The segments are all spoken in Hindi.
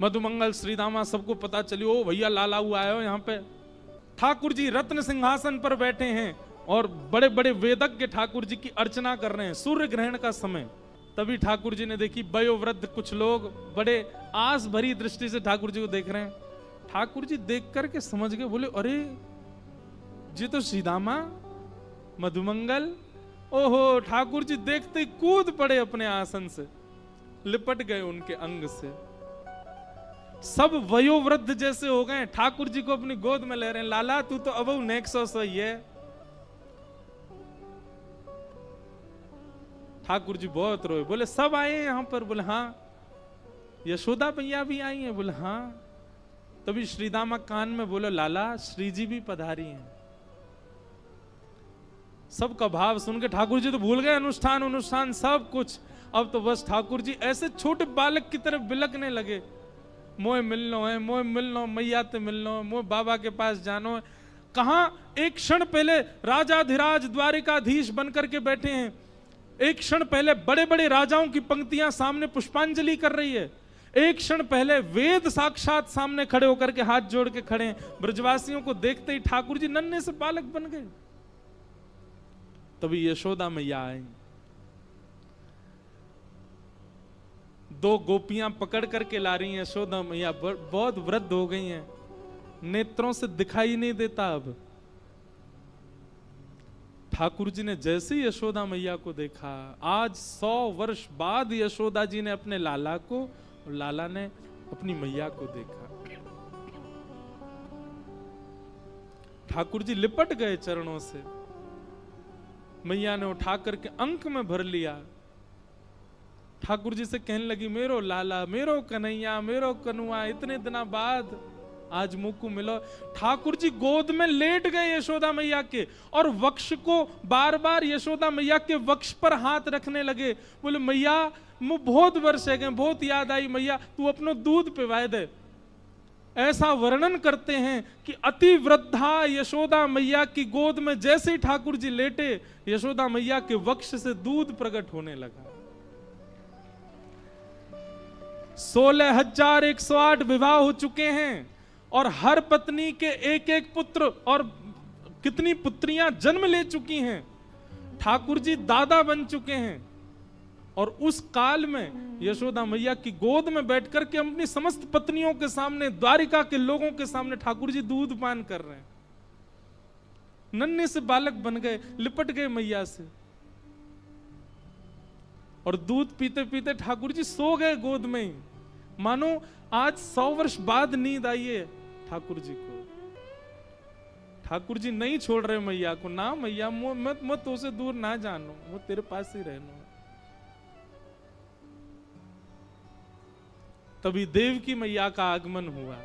मधुमंगल श्रीदामा सबको पता चली, ओ भैया लाला हुआ आयो यहाँ पे। ठाकुर जी रत्न सिंहासन पर बैठे हैं और बड़े बड़े वेदज्ञ ठाकुर जी की अर्चना कर रहे हैं, सूर्य ग्रहण का समय। तभी ठाकुर जी ने देखी वयोवृद्ध कुछ लोग बड़े आस भरी दृष्टि से ठाकुर जी को देख रहे हैं। ठाकुर जी देख करके समझ गए, बोले अरे जी तो श्रीदामा मधुमंगल। ओहो, ठाकुर जी देखते ही कूद पड़े अपने आसन से, लिपट गए उनके अंग से। सब वयोवृद्ध जैसे हो गए, ठाकुर जी को अपनी गोद में ले रहे हैं। लाला तू तो अब नेक्सो सही है। ठाकुर जी बहुत रोए, बोले सब आए हैं यहां पर? बोले हाँ। यशोदा मैया भी आई हैं? बोले हाँ। तभी श्रीदामा कान में बोले, लाला श्री जी भी पधारी हैं। सबका भाव सुन के ठाकुर जी तो भूल गए अनुष्ठान सब कुछ। अब तो बस ठाकुर जी ऐसे छोटे बालक की तरफ बिलकने लगे, मोए मिलनो है, मोए मिलनो, मैया ते मिलनो, मोए बाबा के पास जानो है। कहां एक क्षण पहले राजाधिराज द्वारिकाधीश बनकर के बैठे हैं, एक क्षण पहले बड़े बड़े राजाओं की पंक्तियां सामने पुष्पांजलि कर रही है, एक क्षण पहले वेद साक्षात सामने खड़े होकर के हाथ जोड़ के खड़े हैं। ब्रजवासियों को देखते ही ठाकुर जी नन्हे से बालक बन गए। तभी यशोदा मैया आई, दो गोपियां पकड़ करके ला रही हैं। यशोदा मैया बहुत वृद्ध हो गई हैं, नेत्रों से दिखाई नहीं देता अब। ठाकुर जी ने जैसे ही यशोदा मैया को देखा, आज 100 वर्ष बाद यशोदा जी ने अपने लाला को और लाला ने अपनी मैया को देखा। ठाकुर जी लिपट गए चरणों से। मैया ने उठा करके अंक में भर लिया। ठाकुर जी से कहने लगी, मेरो लाला, मेरो कन्हैया, मेरो कनुआ, इतने दिनों बाद आज मुकु मिलो। ठाकुर जी गोद में लेट गए यशोदा मैया के और वक्ष को बार बार यशोदा मैया के वक्ष पर हाथ रखने लगे। बोले मैया मुझे बहुत वर्ष है गए, बहुत याद आई, मैया तू अपनो दूध पिवाए दे। ऐसा वर्णन करते हैं कि अति वृद्धा यशोदा मैया की गोद में जैसे ही ठाकुर जी लेटे, यशोदा मैया के वक्ष से दूध प्रकट होने लगा। 16,108 विवाह हो चुके हैं और हर पत्नी के एक एक पुत्र और कितनी पुत्रियां जन्म ले चुकी हैं। ठाकुर जी दादा बन चुके हैं और उस काल में यशोदा मैया की गोद में बैठकर के अपनी समस्त पत्नियों के सामने, द्वारिका के लोगों के सामने ठाकुर जी दूध पान कर रहे हैं। नन्हे से बालक बन गए, लिपट गए मैया से और दूध पीते पीते ठाकुर जी सो गए गोद में ही। मानो आज 100 वर्ष बाद नींद आई है ठाकुर जी को। ठाकुर जी नहीं छोड़ रहे मैया को, ना मैया मैं तो से दूर ना जानो, वो तेरे पास ही रहना। तभी देवकी मैया का आगमन हुआ।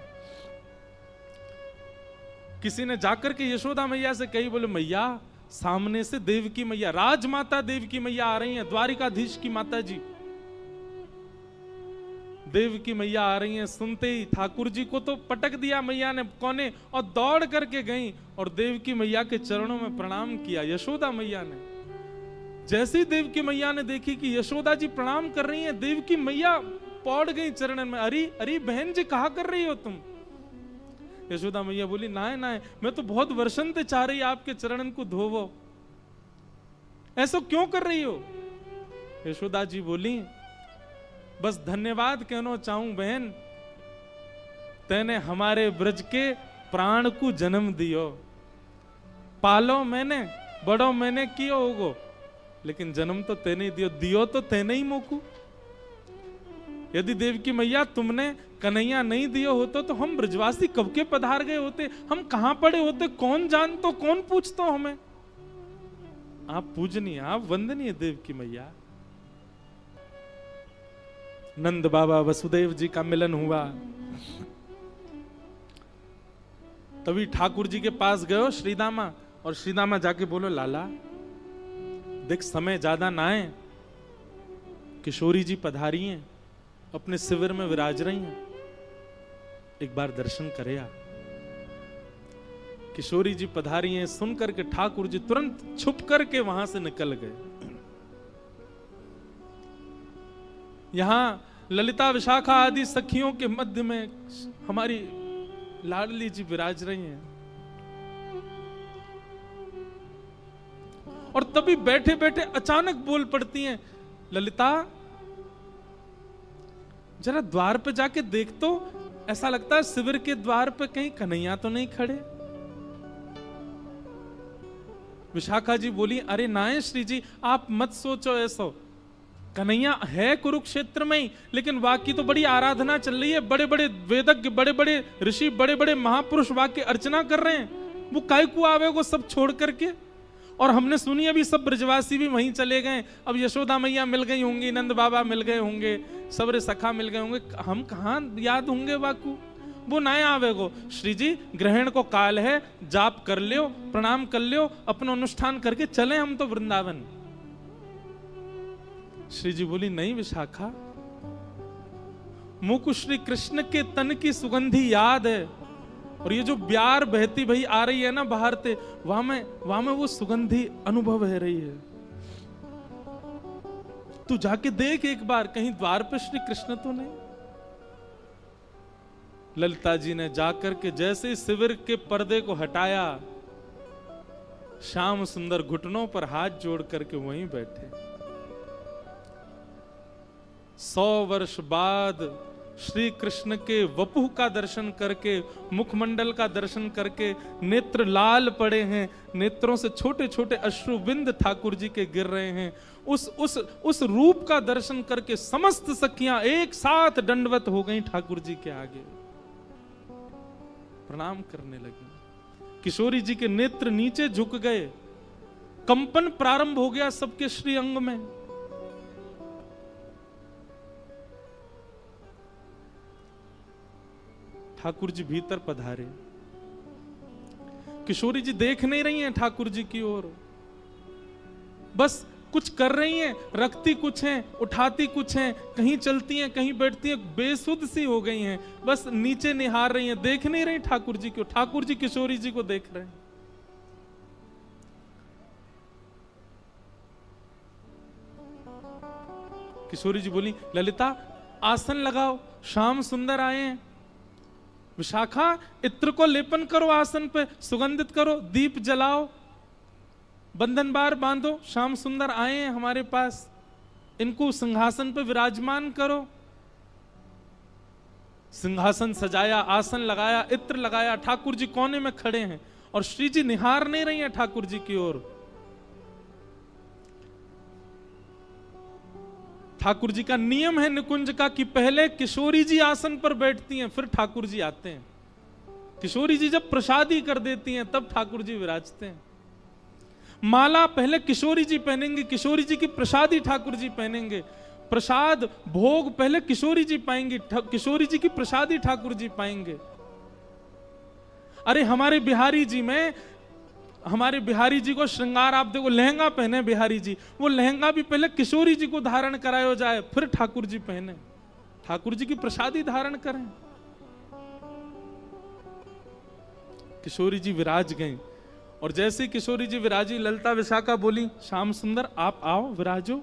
किसी ने जाकर के यशोदा मैया से कही, बोले मैया सामने से देवकी मैया, राजमाता देवकी मैया आ रही हैं, द्वारिकाधीश की माता जी देवकी मैया आ रही हैं। सुनते ही ठाकुर जी को तो पटक दिया मैया ने कोने और दौड़ करके गई और देवकी मैया के चरणों में प्रणाम किया। यशोदा मैया ने जैसे ही देवकी मैया ने देखी कि यशोदा जी प्रणाम कर रही हैं, देवकी मैया पौड़ गई चरणन में। अरे अरे बहन जी कहा कर रही हो तुम? यशोदा मैया बोली, नाय नाय, मैं तो बहुत वर्षन से चाह रही आपके चरणन को धोवो, ऐसा क्यों कर रही हो? यशोदा जी बोली, बस धन्यवाद कहना चाहूं बहन, तेने हमारे ब्रज के प्राण को जन्म दियो। पालो मैंने, बड़ो मैंने कियो होगो, लेकिन जन्म तो तेने दियो, दियो तो तेने ही मोकू। यदि देवकी मैया तुमने कन्हैया नहीं दियो होतो तो हम ब्रजवासी कब के पधार गए होते, हम कहां पड़े होते, कौन जानतो, कौन पूछतो हमें। आप पूजनीय, आप वंदनीय देवकी मैया। नंद बाबा वसुदेव जी का मिलन हुआ। तभी ठाकुर जी के पास गयो श्रीदामा और श्रीदामा जाके बोलो, लाला देख समय ज्यादा ना है, किशोरी जी पधारी हैं, अपने शिविर में विराज रही हैं, एक बार दर्शन करे आ। किशोरी जी पधारी हैं, सुन करके ठाकुर जी तुरंत छुप करके वहां से निकल गए। यहां ललिता विशाखा आदि सखियों के मध्य में हमारी लाडली जी विराज रही हैं। और तभी बैठे बैठे अचानक बोल पड़ती हैं, ललिता जरा द्वार पे जाके देख तो, ऐसा लगता है शिविर के द्वार पे कहीं कन्हैया तो नहीं खड़े। विशाखा जी बोली, अरे नाय श्री जी, आप मत सोचो ऐसा, कन्हैया है कुरुक्षेत्र में ही, लेकिन वाकी तो बड़ी आराधना चल रही है, बड़े बड़े वेदज्ञ, बड़े बड़े ऋषि, बड़े बड़े महापुरुष वाक्य अर्चना कर रहे हैं, वो काय को आवेगो सब छोड़ करके। और हमने सुनी अभी सब ब्रजवासी भी वहीं चले गए, अब यशोदा मैया मिल गई होंगी, नंद बाबा मिल गए होंगे, सबरे सखा मिल गए होंगे, हम कहां याद होंगे वाकू, वो ना आवेगो। श्री जी ग्रहण को काल है, जाप कर लियो, प्रणाम कर लियो, अपना अनुष्ठान करके चले हम तो वृंदावन। श्री जी बोली, नहीं विशाखा, मुझको श्री कृष्ण के तन की सुगंधी याद है, और ये जो ब्यार बहती भई आ रही है ना बाहर से, वहां में वो सुगंधी अनुभव है रही है। तू जाके देख एक बार, कहीं द्वार पे श्री कृष्ण तो नहीं। ललिता जी ने जाकर के जैसे शिविर के पर्दे को हटाया, श्याम सुंदर घुटनों पर हाथ जोड़ करके वहीं बैठे। 100 वर्ष बाद श्री कृष्ण के वपुह का दर्शन करके, मुखमंडल का दर्शन करके नेत्र लाल पड़े हैं, नेत्रों से छोटे छोटे अश्रु बिंद ठाकुर जी के गिर रहे हैं। उस रूप का दर्शन करके समस्त सखियां एक साथ दंडवत हो गई ठाकुर जी के आगे, प्रणाम करने लगी। किशोरी जी के नेत्र नीचे झुक गए, कंपन प्रारंभ हो गया सबके श्री अंग में। ठाकुर जी भीतर पधारे। किशोरी जी देख नहीं रही हैं ठाकुर जी की ओर, बस कुछ कर रही हैं, रखती कुछ हैं, उठाती कुछ हैं, कहीं चलती हैं, कहीं बैठती हैं, बेसुध सी हो गई हैं, बस नीचे निहार रही हैं, देख नहीं रही ठाकुर जी को। ठाकुर जी किशोरी जी को देख रहे हैं। किशोरी जी बोली, ललिता आसन लगाओ, श्याम सुंदर आए हैं। विशाखा इत्र को लेपन करो, आसन पे सुगंधित करो, दीप जलाओ, बंधन बार बांधो, श्याम सुंदर आए हैं हमारे पास, इनको सिंहासन पे विराजमान करो। सिंहासन सजाया, आसन लगाया, इत्र लगाया, ठाकुर जी कोने में खड़े हैं और श्री जी निहार नहीं रही हैं ठाकुर जी की ओर। ठाकुर जी का नियम है निकुंज का कि पहले किशोरी जी आसन पर बैठती हैं, फिर ठाकुर जी आते हैं। किशोरी जी जब प्रसादी कर देती हैं तब ठाकुर जी विराजते हैं। माला पहले किशोरी जी पहनेंगे, किशोरी जी की प्रसादी ठाकुर जी पहनेंगे। प्रसाद भोग पहले किशोरी जी पाएंगे, किशोरी जी की प्रसादी ठाकुर जी पाएंगे। अरे हमारे बिहारी जी को श्रृंगार, आप देखो लहंगा पहने बिहारी जी, वो लहंगा भी पहले किशोरी जी को धारण कराया जाए, फिर ठाकुर जी पहने, ठाकुर जी की प्रसादी धारण करें। किशोरी जी विराज गई और जैसे किशोरी जी विराजी, ललिता विशाखा बोली, श्याम सुंदर आप आओ विराजो।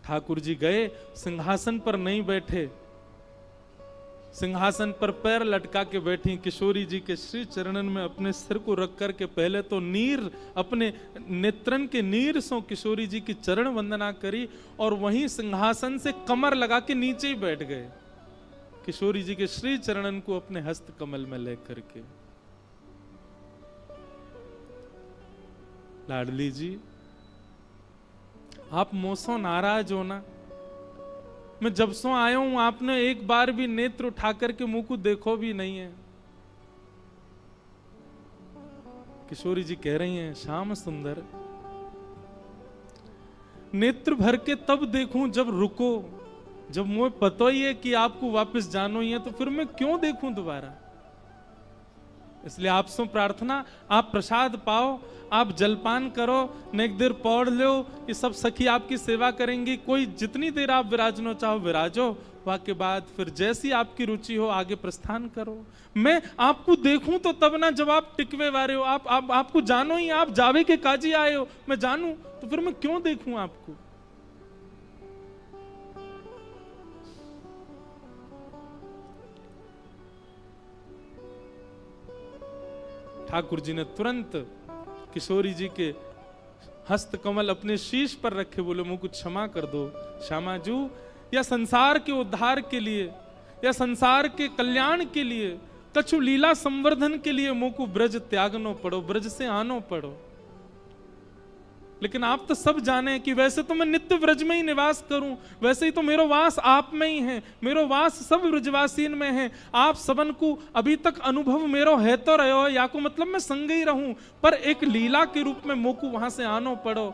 ठाकुर जी गए, सिंहासन पर नहीं बैठे, सिंहासन पर पैर लटका के बैठी किशोरी जी के श्री चरणन में अपने सिर को रख करके पहले तो नीर, अपने नेत्रन के नीर सो किशोरी जी की चरण वंदना करी और वहीं सिंहासन से कमर लगा के नीचे ही बैठ गए, किशोरी जी के श्री चरणन को अपने हस्त कमल में लेकर के। लाडली जी आप मोसो नाराज हो ना, मैं जब सो आया हूं आपने एक बार भी नेत्र उठा करके मुंह को देखो भी नहीं है। किशोरी जी कह रही हैं, श्याम सुंदर नेत्र भर के तब देखूं जब रुको, जब मुझे पता ही है कि आपको वापस जानो ही है तो फिर मैं क्यों देखूं दोबारा। इसलिए आपसे प्रार्थना, आप प्रसाद पाओ, आप जलपान करो, नेक देर पौड़ लो, ये सब सखी आपकी सेवा करेंगी। कोई जितनी देर आप विराजनो चाहो विराजो, वाके बाद फिर जैसी आपकी रुचि हो आगे प्रस्थान करो। मैं आपको देखूं तो तब ना जब आप टिकवे वारे हो, आपको जानो ही, आप जावे के काजी आए हो, मैं जानू तो फिर मैं क्यों देखूं आपको। ठाकुर जी ने तुरंत किशोरी जी के हस्त कमल अपने शीश पर रखे, बोले मुझको क्षमा कर दो श्यामाजू, या संसार के उद्धार के लिए या संसार के कल्याण के लिए, कछु लीला संवर्धन के लिए मुझको ब्रज त्यागनो पड़ो, ब्रज से आनो पड़ो। लेकिन आप तो सब जाने कि वैसे तो मैं नित्य ब्रज में ही निवास करूं, वैसे ही तो मेरो वास आप में ही है, मेरो वास सब ब्रजवासीन में है। आप सबन को अभी तक अनुभव मेरो है तो रहो, या को मतलब मैं संग ही रहूं, पर एक लीला के रूप में मोको वहां से आनो पड़ो,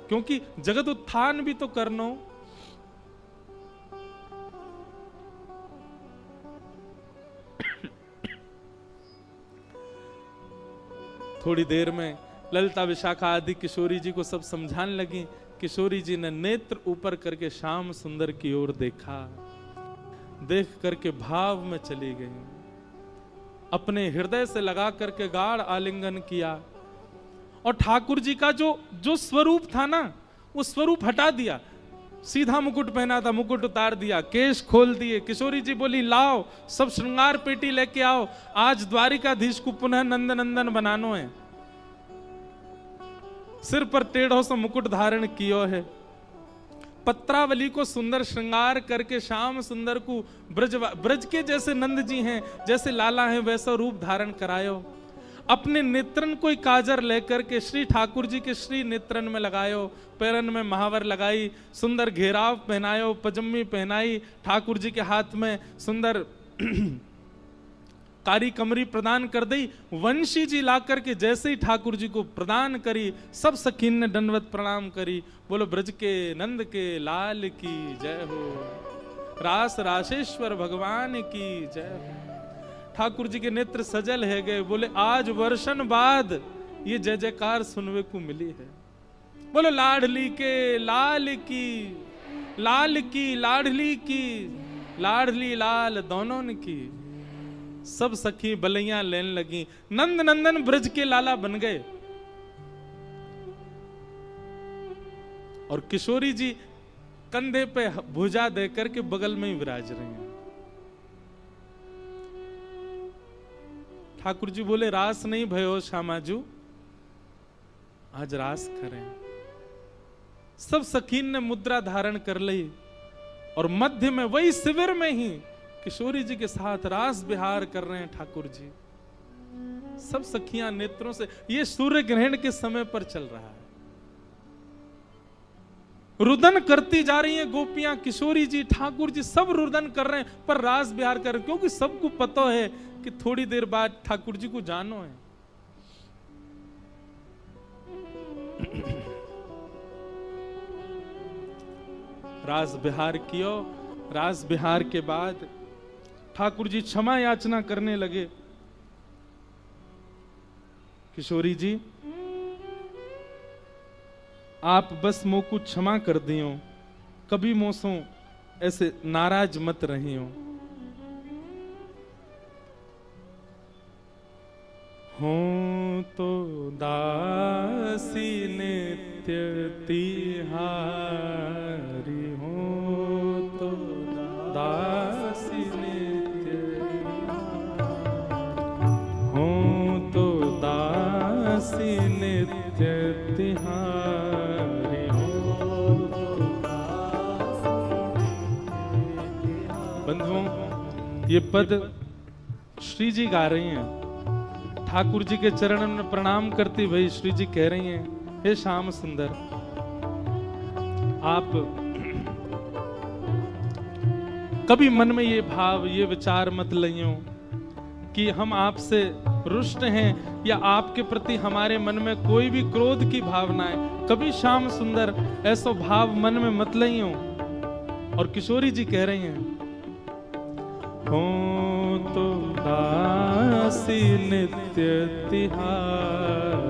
क्योंकि जगत उत्थान भी तो करनो। थोड़ी देर में ललिता विशाखा आदि किशोरी जी को सब समझाने लगी। किशोरी जी ने नेत्र ऊपर करके श्याम सुंदर की ओर देखा, देख करके भाव में चली गई, अपने हृदय से लगा करके गाढ़ आलिंगन किया और ठाकुर जी का जो स्वरूप था ना, वो स्वरूप हटा दिया। सीधा मुकुट पहना था, मुकुट उतार दिया, केश खोल दिए। किशोरी जी बोली लाओ सब श्रृंगार पेटी लेके आओ, आज द्वारिकाधीश को पुनः नंद नंदन बनानो है। सिर पर टेढ़ो सा मुकुट धारण कियो है, पत्रावली को सुंदर श्रृंगार करके श्याम सुंदर को ब्रज के जैसे नंद जी हैं, जैसे लाला हैं, वैसा रूप धारण करायो। अपने नेत्रन कोई काजर लेकर के श्री ठाकुर जी के श्री नेत्रन में लगायो, पैरन में महावर लगाई, सुंदर घेराव पहनायो, पजम्मी पहनाई, ठाकुर जी के हाथ में सुंदर कारी कमरी प्रदान कर दी। वंशी जी ला करके जैसे ही ठाकुर जी को प्रदान करी, सब सखीन ने दंडवत प्रणाम करी। बोलो ब्रज के नंद के लाल की जय हो, रास राशेश्वर भगवान की जय हो। ठाकुर जी के नेत्र सजल है गए, बोले आज वर्षन बाद ये जय जयकार सुनने को मिली है। बोलो लाडली के लाल की, लाल की लाडली की, लाडली लाल दोनों की। सब सखी बलैया लेने लगी, नंद नंदन ब्रज के लाला बन गए। और किशोरी जी कंधे पे भुजा देकर के बगल में ही विराज रहे हैं। ठाकुर जी बोले रास नहीं भयो श्यामाजू, आज रास करें। सब सखीन ने मुद्रा धारण कर ली और मध्य में वही शिविर में ही किशोरी जी के साथ रास विहार कर रहे हैं ठाकुर जी। सब सखियां नेत्रों से, ये सूर्य ग्रहण के समय पर चल रहा है, रुदन करती जा रही हैं गोपियां। किशोरी जी ठाकुर जी सब रुदन कर रहे हैं, पर रास विहार कर रहे हैं, क्योंकि सबको पता है कि थोड़ी देर बाद ठाकुर जी को जानो है। रास विहार कियो। रास विहार के बाद ठाकुर जी क्षमा याचना करने लगे। किशोरी जी आप बस मोको क्षमा कर दियो, कभी मोसो ऐसे नाराज मत रही हो। तो दासी नित्य तिहारी, हो तो दासी नित्य, हो तो दासी नित्य तिहारी, हो तो बंधुओं, ये पद श्री जी गा रही हैं। ठाकुर जी के चरणों में प्रणाम करती भाई श्री जी कह रही हैं, हे श्याम सुंदर, आप कभी मन में ये भाव, ये विचार मत लियो कि हम आपसे रुष्ट हैं या आपके प्रति हमारे मन में कोई भी क्रोध की भावना है। कभी श्याम सुंदर ऐसा भाव मन में मत लियो। और किशोरी जी कह रही हैं, हो तो दासी नित्य तिहारी,